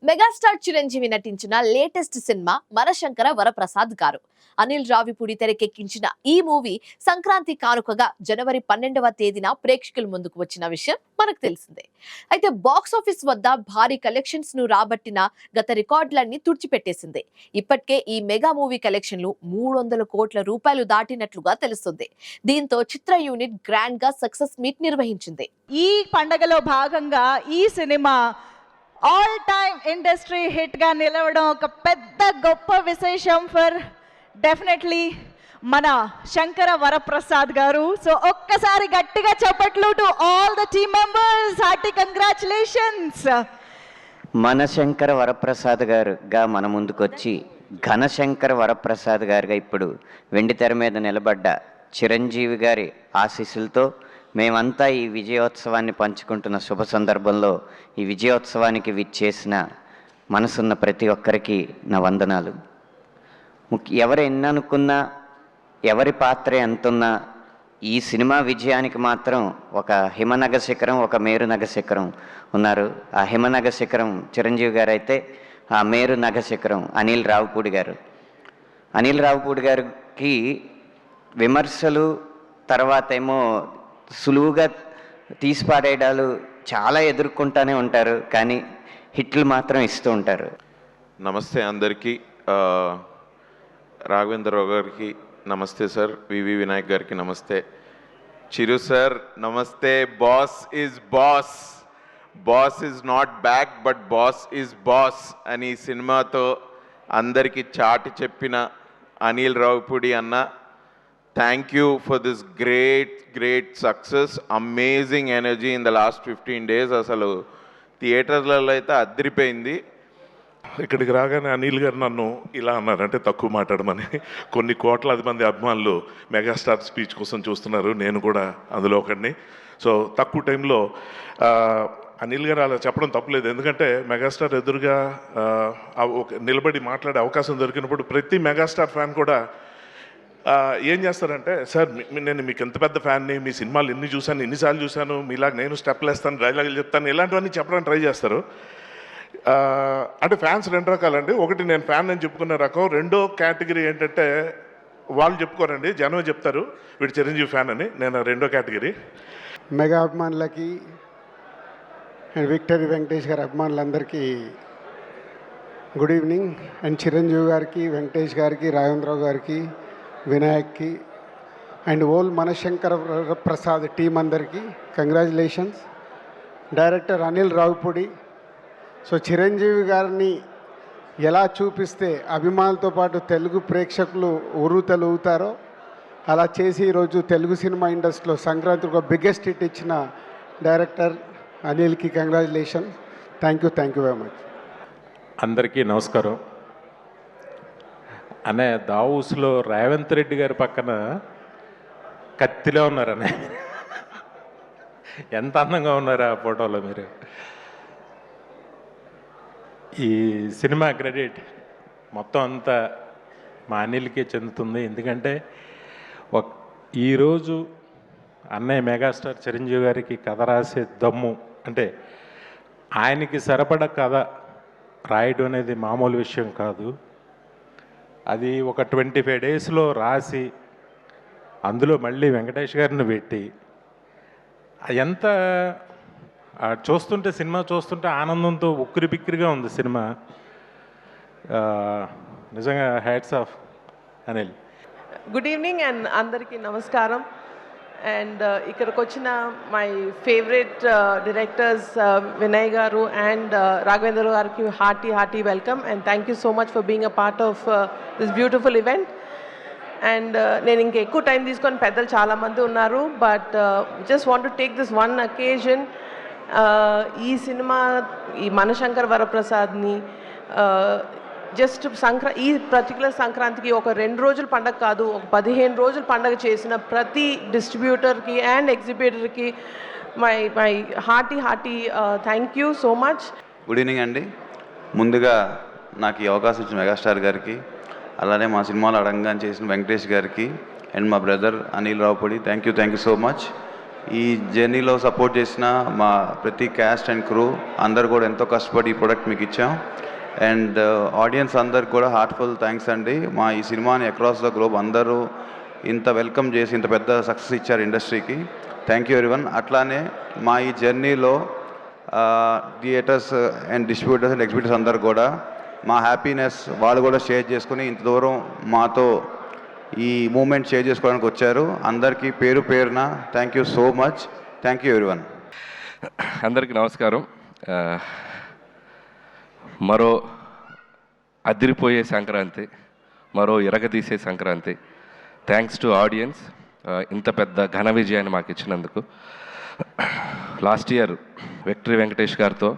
Megastar Chiranjeevi నటించిన latest cinema మనశంకర Varaprasad గారు. అనిల్ రావిపూడి తెరకెక్కించిన ఈ మూవీ సంక్రాంతి కానుకగా జనవరి 12వ తేదీన ప్రేక్షకుల ముందుకు వచ్చిన విషయం మనకు తెలిసిందే. అయితే బాక్స్ ఆఫీస్ వద్ద భారీ కలెక్షన్స్ ను రాబట్టిన గత రికార్డులన్నీ తుడిచిపెట్టేసింది. ఇప్పటికే ఈ మెగా మూవీ కలెక్షన్లు 300 కోట్ల రూపాయలు దాటినట్లుగా తెలుస్తుంది. దీంతో చిత్ర యూనిట్ గ్రాండ్ గా సక్సెస్ మీట్ నిర్వహించింది. ఈ పండగలో భాగంగా ఈ cinema all time industry hit గా నిలవడం ఒక పెద్ద గొప్ప విశేషం ఫర్ డెఫినెట్లీ మన శంకర వరప్రసాద్ గారు. సో ఒక్కసారి గట్టిగా చప్పట్లు to all the team members, hearty congratulations. మన శంకర వరప్రసాద్ గారుగా మన ముందుకొచ్చి ఘనశంకర వరప్రసాద్ గారుగా ఇప్పుడు వెండితెర మీద నిలబడ్డ చిరంజీవి గారి ఆశీస్సులతో మేమంతా ఈ విజయోత్సవాన్ని పంచుకుంటున్న శుభ సందర్భంలో ఈ విజయోత్సవానికి విచ్చేసిన మనసున్న ప్రతి ఒక్కరికి నా వందనాలు. ఎవరు ఎన్ననుకున్నా, ఎవరి పాత్ర ఎంతున్నా ఈ సినిమా విజయానికి మాత్రం ఒక హిమనగ శిఖరం, ఒక మేరునగ శిఖరం ఉన్నారు. ఆ హిమనగ శిఖరం చిరంజీవి గారు అయితే, ఆ మేరునగ శిఖరం అనిల్ రావిపూడి గారు. అనిల్ రావిపూడి గారికి విమర్శలు, తర్వాత ఏమో సులువుగా తీసిపాడేయడాలు చాలా ఎదుర్కొంటూనే ఉంటారు, కానీ హిట్లు మాత్రం ఇస్తూ ఉంటారు. నమస్తే అందరికీ. రాఘవేంద్రరావు గారికి నమస్తే సార్, వివి వినాయక్ గారికి నమస్తే. చిరు సార్ నమస్తే. Boss is boss, boss is not back but boss is boss అని సినిమాతో అందరికీ చాటి చెప్పిన అనిల్ రావిపూడి అన్న, thank you for this great success. Amazing energy in the last 15 days. అసలు థియేటర్లలో అయితే అదిరిపోయింది. ఇక్కడికి రాగానే అనిల్ గారు నన్ను ఇలా అన్నారంటే తక్కువ మాట్లాడమని. కొన్ని కోట్లాది మంది అభిమానులు మెగాస్టార్ స్పీచ్ కోసం చూస్తున్నారు, నేను కూడా అందులో ఒకడిని. సో తక్కువ టైంలో అనిల్ గారు అలా చెప్పడం తప్పులేదు, ఎందుకంటే మెగాస్టార్ ఎదురుగా నిలబడి మాట్లాడే అవకాశం దొరికినప్పుడు ప్రతి మెగాస్టార్ ఫ్యాన్ కూడా ఏం చేస్తారంటే, సార్ నేను మీకు ఎంత పెద్ద ఫ్యాన్ని, మీ సినిమాలు ఎన్ని చూశాను, ఎన్నిసార్లు చూశాను, మీలాగా నేను స్టెప్లు వేస్తాను, డైలాగులు చెప్తాను, ఇలాంటివన్నీ చెప్పడానికి ట్రై చేస్తారు. అంటే ఫ్యాన్స్ రెండు రకాలండి. ఒకటి నేను ఫ్యాన్ అని చెప్పుకునే రకం, రెండో కేటగిరీ ఏంటంటే వాళ్ళు చెప్పుకోరండి, జనం చెప్తారు వీడు చిరంజీవి ఫ్యాన్ అని. నేను రెండో కేటగిరీ. మెగా అభిమానులకి అండ్ విక్టరీ వెంకటేష్ గారి అభిమానులందరికీ గుడ్ ఈవినింగ్. అండ్ చిరంజీవి గారికి, వెంకటేష్ గారికి, రాఘవేంద్రరావు గారికి, వినాయక్కి అండ్ ఓల్ మనశంకర ప్రసాద్ టీం అందరికీ congratulations. Director Anil Ravipudi. So Chiranjeevi గారిని ఎలా చూపిస్తే అభిమానులతో పాటు తెలుగు ప్రేక్షకులు ఉరుతలుగుతారో అలా చేసి ఈరోజు తెలుగు సినిమా ఇండస్ట్రీలో సంక్రాంతికి ఒక బిగ్గెస్ట్ హిట్ ఇచ్చిన డైరెక్టర్ అనిల్కి congratulation. Thank you very much. అందరికీ నమస్కారం. అనే దావూస్లో రేవంత్ రెడ్డి గారి పక్కన కత్తిలో ఉన్నారనే, ఎంత అందంగా ఉన్నారు ఆ ఫోటోలో మీరు. ఈ సినిమా క్రెడిట్ మొత్తం అంతా మా అనిల్కే చెందుతుంది. ఎందుకంటే ఈరోజు అన్నయ్య మెగాస్టార్ చిరంజీవి గారికి కథ రాసే దమ్ము, అంటే ఆయనకి సరిపడ కథ రాయడం అనేది మామూలు విషయం కాదు. అది ఒక 25 daysలో రాసి అందులో మళ్ళీ వెంకటేష్ గారిని పెట్టి ఎంత చూస్తుంటే, సినిమా చూస్తుంటే ఆనందంతో ఉక్కిరి బిక్కిరిగా ఉంది సినిమా. నిజంగా hats off Anil. Good evening and అందరికీ నమస్కారం. అండ్ ఇక్కడికి వచ్చిన మై ఫేవరెట్ డైరెక్టర్స్ వినయ్ గారు అండ్ రాఘవేంద్ర గారికి hearty welcome and thank you so much for being a part of this beautiful event. And నేను ఇంకా ఎక్కువ టైం తీసుకొని, పెద్దలు చాలామంది ఉన్నారు, but just want to take this one అకేజన్. ఈ సినిమా, ఈ మనశంకర్ వరప్రసాద్ని జస్ట్ ఈ పర్టికులర్ సంక్రాంతికి ఒక 2 రోజుల పండగ కాదు, ఒక 15 రోజుల పండగ చేసిన ప్రతి డిస్ట్రిబ్యూటర్కి అండ్ ఎగ్జిబిటర్కి my hearty thank you so much. Good evening అండి. ముందుగా నాకు ఈ అవకాశం ఇచ్చిన మెగాస్టార్ గారికి, అలానే మా సినిమాలో అడంగా చేసిన వెంకటేష్ గారికి అండ్ మా brother Anil Ravipudi, thank you so much. ఈ జర్నీలో సపోర్ట్ చేసిన మా ప్రతి క్యాస్ట్ అండ్ క్రూ అందరు కూడా ఎంతో కష్టపడి ఈ ప్రోడక్ట్ మీకు ఇచ్చాం. అండ్ ఆడియన్స్ అందరికి కూడా హార్ట్ఫుల్ థ్యాంక్స్ అండి. మా ఈ సినిమాని అక్రాస్ ద గ్లోబ్ అందరూ ఇంత వెల్కమ్ చేసి ఇంత పెద్ద సక్సెస్ ఇచ్చారు ఇండస్ట్రీకి. Thank you everyone. అట్లానే మా ఈ జర్నీలో theatres and distributors and exhibitors అందరు కూడా మా హ్యాపీనెస్ వాళ్ళు కూడా షేర్ చేసుకుని ఇంత దూరం మాతో ఈ మూమెంట్ షేర్ చేసుకోవడానికి వచ్చారు. అందరికీ పేరు పేరున thank you so much. Thank you everyone. అందరికీ నమస్కారం. మరో అదిరిపోయే సంక్రాంతి, మరో ఇరగదీసే సంక్రాంతి. థ్యాంక్స్ టు ఆడియన్స్ ఇంత పెద్ద ఘన విజయాన్ని మాకు ఇచ్చినందుకు. లాస్ట్ ఇయర్ విక్టరీ వెంకటేష్ గారితో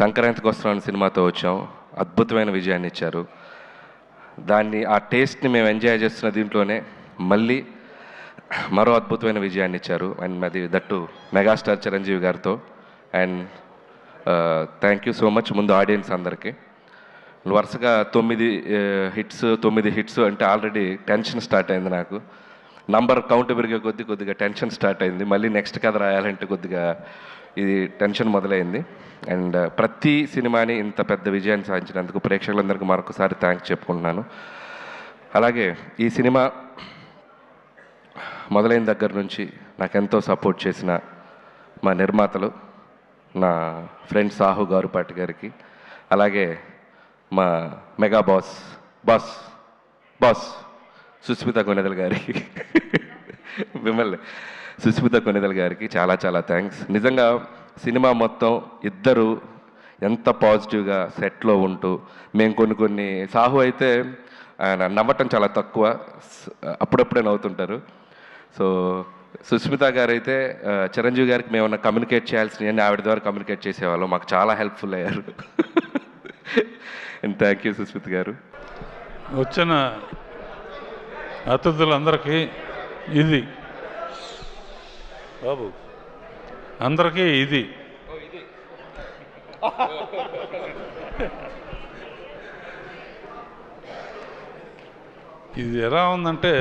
సంక్రాంతికి వస్తున్నాను సినిమాతో వచ్చాం. అద్భుతమైన విజయాన్ని ఇచ్చారు. ఆ టేస్ట్ని మేము ఎంజాయ్ చేస్తున్న దీంట్లోనే మళ్ళీ మరో అద్భుతమైన విజయాన్ని ఇచ్చారు. అండ్ అది దట్టు మెగాస్టార్ చిరంజీవి గారితో. And thank you so much ముందు ఆడియన్స్ అందరికీ. వరుసగా 9 హిట్స్ అంటే ఆల్రెడీ టెన్షన్ స్టార్ట్ అయింది నాకు. నంబర్ కౌంట్ పెరిగే కొద్దిగా టెన్షన్ స్టార్ట్ అయింది. మళ్ళీ నెక్స్ట్ కథ రాయాలంటే కొద్దిగా ఇది టెన్షన్ మొదలైంది. అండ్ ప్రతి సినిమాని ఇంత పెద్ద విజయాన్ని సాధించినందుకు ప్రేక్షకులందరికీ మరొకసారి థ్యాంక్స్ చెప్పుకుంటున్నాను. అలాగే ఈ సినిమా మొదలైన దగ్గర నుంచి నాకెంతో సపోర్ట్ చేసిన మా నిర్మాతలు, నా ఫ్రెండ్ సాహు గారుపాటి గారికి, అలాగే మా మెగా బాస్ సుస్మిత కొనిదల్ గారికి, మిమ్మల్ని సుస్మిత కొనిదల్ గారికి చాలా చాలా థ్యాంక్స్. నిజంగా సినిమా మొత్తం ఇద్దరు ఎంత పాజిటివ్గా సెట్లో ఉంటూ మేము కొన్ని సాహు అయితే ఆయన నవ్వటం చాలా తక్కువ, అప్పుడప్పుడే నవ్వుతుంటారు. సో సుస్మిత గారు అయితే చిరంజీవి గారికి మేము కమ్యూనికేట్ చేయాల్సినవి ఆవిడ ద్వారా కమ్యూనికేట్ చేసేవాళ్ళం. మాకు చాలా హెల్ప్ఫుల్ అయ్యారు. అండ్ థ్యాంక్ యూ సుస్మిత గారు. వచ్చిన అతిథులందరికీ ఇది బాబు అందరికీ ఇది ఇది ఎలా ఉందంటే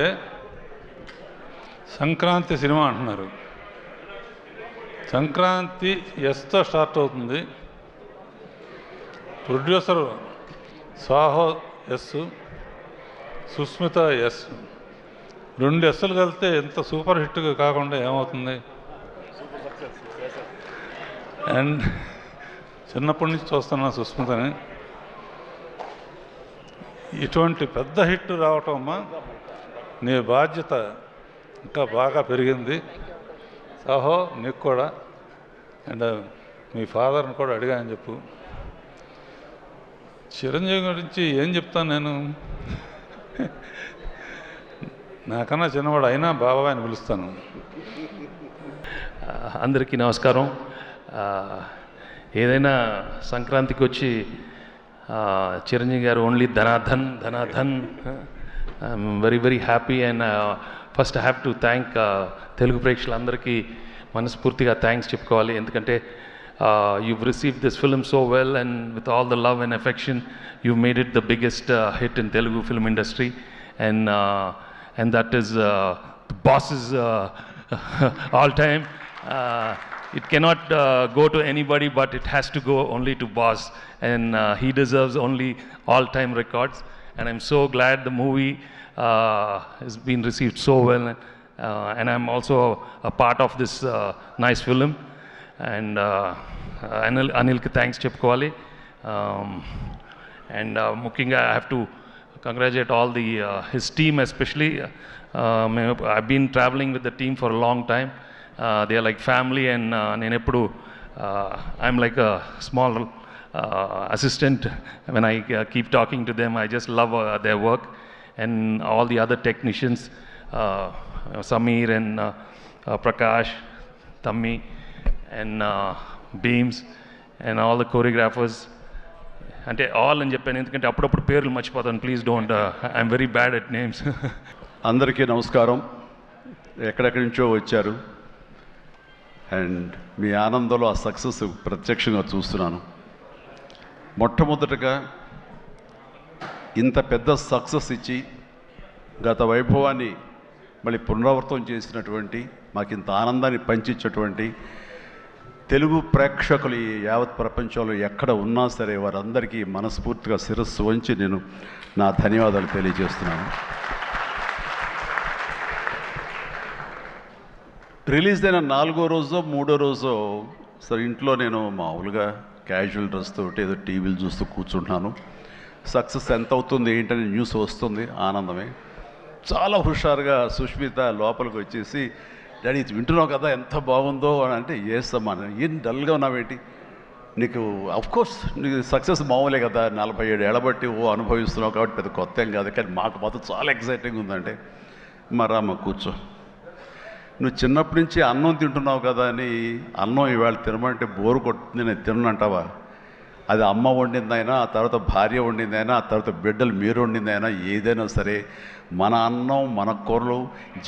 సంక్రాంతి సినిమా అంటున్నారు. సంక్రాంతి ఎస్తో స్టార్ట్ అవుతుంది. Producer Sahu S, Sushmita S, 2 ఎస్సులు కలిస్తే ఎంత సూపర్ హిట్గా కాకుండా ఏమవుతుంది? అండ్ చిన్నప్పటి నుంచి చూస్తున్నా సుస్మితని. ఇటువంటి పెద్ద హిట్ రావటం అమ్మా నీ బాధ్యత ఇంకా బాగా పెరిగింది. సాహో నీకు కూడా. అండ్ మీ ఫాదర్ని కూడా అడిగా అని చెప్పు. చిరంజీవి గురించి ఏం చెప్తాను నేను, నాకన్నా చిన్నవాడు అయినా బాబాయ్ అని పిలుస్తాను. అందరికీ నమస్కారం. ఏదైనా సంక్రాంతికి వచ్చి చిరంజీవి గారు ఓన్లీ ధనాధన్ I'm very happy. And first I have to thank Telugu ప్రేక్షకులందరికీ మనస్ఫూర్తిగా థ్యాంక్స్ చెప్పుకోవాలి. ఎందుకంటే you've received this film so well, and with all the love and affection you've made it the biggest hit in Telugu film industry, and that is the boss's all time. It cannot go to anybody, but it has to go only to boss, and he deserves only all time records. And I'm so glad the movie has been received so well, and I'm also a part of this nice film. And Anilki thanks చెప్పుకోవాలి. And ముఖ్యంగా I have to congratulate all his team especially. I've been traveling with the team for a long time. They are like family, and నేను ఎప్పుడు I'm like a small assistant when I keep talking to them. I just love their work, and all the other technicians, Samir and Prakash, Tammi, and Beams, and all the choreographers. అంటే all అని చెప్పాను ఎందుకంటే అప్పుడప్పుడు పేర్లు మర్చిపోతాను. Please don't, I'm very bad at names. అందరికీ నమస్కారం. ఎక్కడెక్కడి నుంచో వచ్చారు, అండ్ మీ ఆనందంలో ఆ సక్సెస్ ప్రత్యక్షంగా చూస్తున్నాను. మొట్టమొదటగా ఇంత పెద్ద సక్సెస్ ఇచ్చి గత వైభవాన్ని మళ్ళీ పునరావృతం చేసినటువంటి మాకు ఇంత ఆనందాన్ని పంచించేటువంటి తెలుగు ప్రేక్షకులు ఈ యావత్ ప్రపంచంలో ఎక్కడ ఉన్నా సరే వారందరికీ మనస్ఫూర్తిగా శిరస్సు వంచి నేను నా ధన్యవాదాలు తెలియజేస్తున్నాను. రిలీజ్ అయిన 4వ రోజో 3వ రోజో సరే ఇంట్లో నేను మామూలుగా క్యాజువల్ డ్రెస్ తోటి ఏదో టీవీలు చూస్తూ కూర్చుంటున్నాను. సక్సెస్ ఎంత అవుతుంది ఏంటని న్యూస్ వస్తుంది, ఆనందమే. చాలా హుషారుగా సుష్మిత లోపలికి వచ్చేసి, డాడీ ఇది వింటున్నావు కదా ఎంత బాగుందో అని అంటే, ఏసమ్మా ఏం డల్గా ఉన్నావేంటి, నీకు అఫ్కోర్స్ నీకు సక్సెస్ మామూలే కదా, 47 ఏళ్ళ బట్టి అనుభవిస్తున్నావు కాబట్టి పెద్ద కొత్త ఏం కాదు, కానీ మాకు మాత్రం చాలా ఎక్సైటింగ్ ఉందంటే, మరమ్మ కూర్చో, నువ్వు చిన్నప్పటి నుంచి అన్నం తింటున్నావు కదా అని అన్నం ఇవాళ తినమంటే బోరు కొట్టుతుంది నేను తినంటావా? అది అమ్మ వండిందైనా, ఆ తర్వాత భార్య వండిందైనా, ఆ తర్వాత బిడ్డలు మీరు వండిందైనా, ఏదైనా సరే మన అన్నం మన కూరలు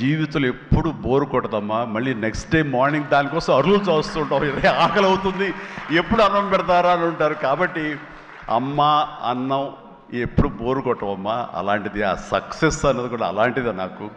జీవితంలో ఎప్పుడు బోరు కొట్టదమ్మా. మళ్ళీ నెక్స్ట్ డే మార్నింగ్ దానికోసం అరులు చూస్తుంటాం, ఇదే ఆకలి అవుతుంది, ఎప్పుడు అన్నం పెడతారా అని ఉంటారు. కాబట్టి అమ్మ అన్నం ఎప్పుడు బోరు కొట్టవమ్మా. అలాంటిది ఆ సక్సెస్ అన్నది కూడా అలాంటిదే నాకు.